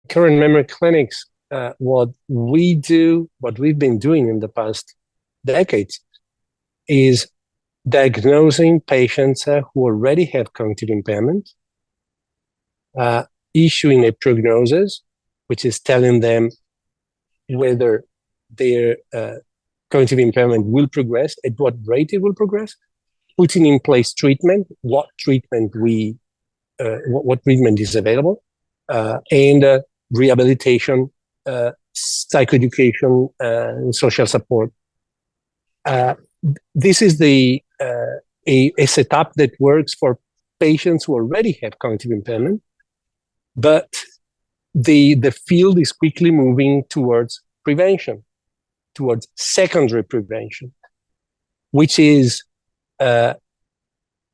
current memory clinics, what we've been doing in the past decades is diagnosing patients who already have cognitive impairment, issuing a prognosis, which is telling them whether their cognitive impairment will progress, at what rate it will progress, putting in place treatment, what treatment is available, and rehabilitation, psychoeducation, and social support. This is a setup that works for patients who already have cognitive impairment, but the field is quickly moving towards prevention, towards secondary prevention, which is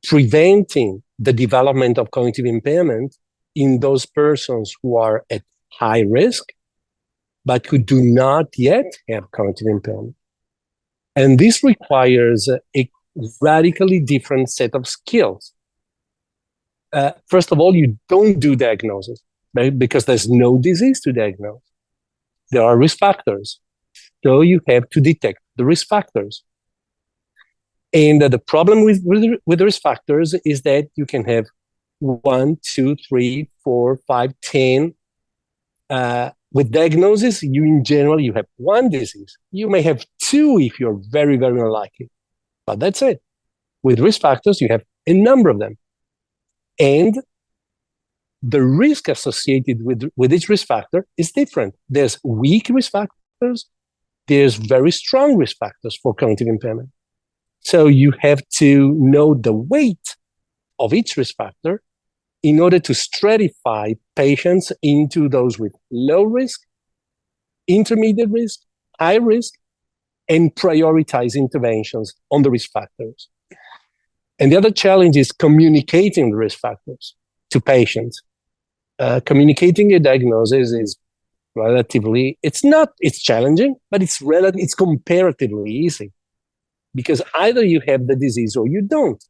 preventing the development of cognitive impairment in those persons who are at high risk, but who do not yet have cognitive impairment. And this requires a radically different set of skills. First of all, you don't do diagnosis, right? Because there's no disease to diagnose. There are risk factors. So you have to detect the risk factors. And the problem with the risk factors is that you can have 1, 2, 3, 4, 5, 10. With diagnosis, in general, you have one disease. You may have two if you're very, very unlucky. But that's it. With risk factors, you have a number of them. And the risk associated with each risk factor is different. There's weak risk factors. There's very strong risk factors for cognitive impairment. So you have to know the weight of each risk factor in order to stratify patients into those with low risk, intermediate risk, high risk, and prioritize interventions on the risk factors. And the other challenge is communicating the risk factors to patients. Communicating a diagnosis is relatively, it's challenging, but it's comparatively easy, because either you have the disease or you don't.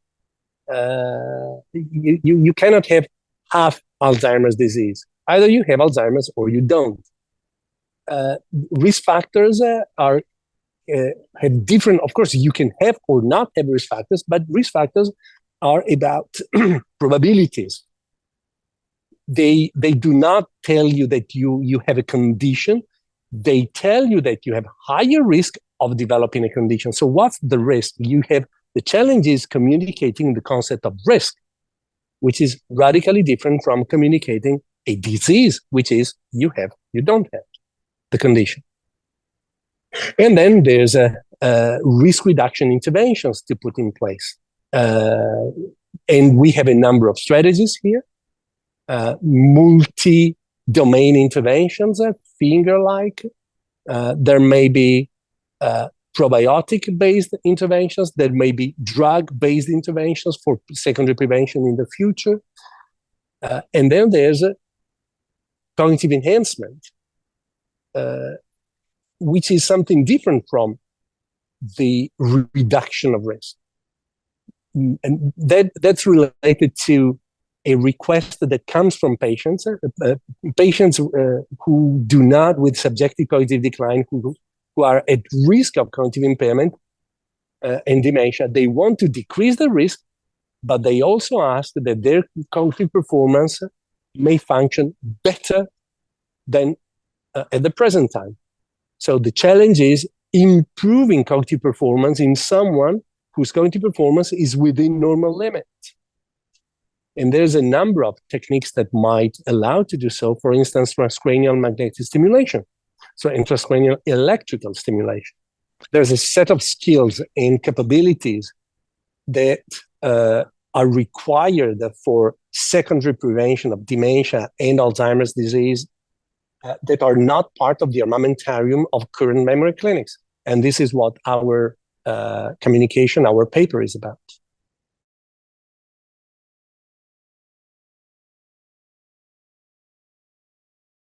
You cannot have half Alzheimer's disease. Either you have Alzheimer's or you don't. Risk factors have different, of course, you can have or not have risk factors, but risk factors are about probabilities. They do not tell you that you have a condition. They tell you that you have higher risk of developing a condition. So what's the risk? The challenge is communicating the concept of risk, which is radically different from communicating a disease, which is you don't have the condition. And then there's risk reduction interventions to put in place. And we have a number of strategies here. Multi-domain interventions, finger-like. There may be probiotic-based interventions. There may be drug-based interventions for secondary prevention in the future. And then there's cognitive enhancement, which is something different from the reduction of risk. And that's related to a request that comes from patients who do not, with subjective cognitive decline, who are at risk of cognitive impairment and dementia. They want to decrease the risk, but they also ask that their cognitive performance may function better than at the present time. So the challenge is improving cognitive performance in someone whose cognitive performance is within normal limits. And there's a number of techniques that might allow to do so. For instance, transcranial magnetic stimulation, so intracranial electrical stimulation. There's a set of skills and capabilities that are required for secondary prevention of dementia and Alzheimer's disease that are not part of the armamentarium of current memory clinics. And this is what our communication, our paper is about.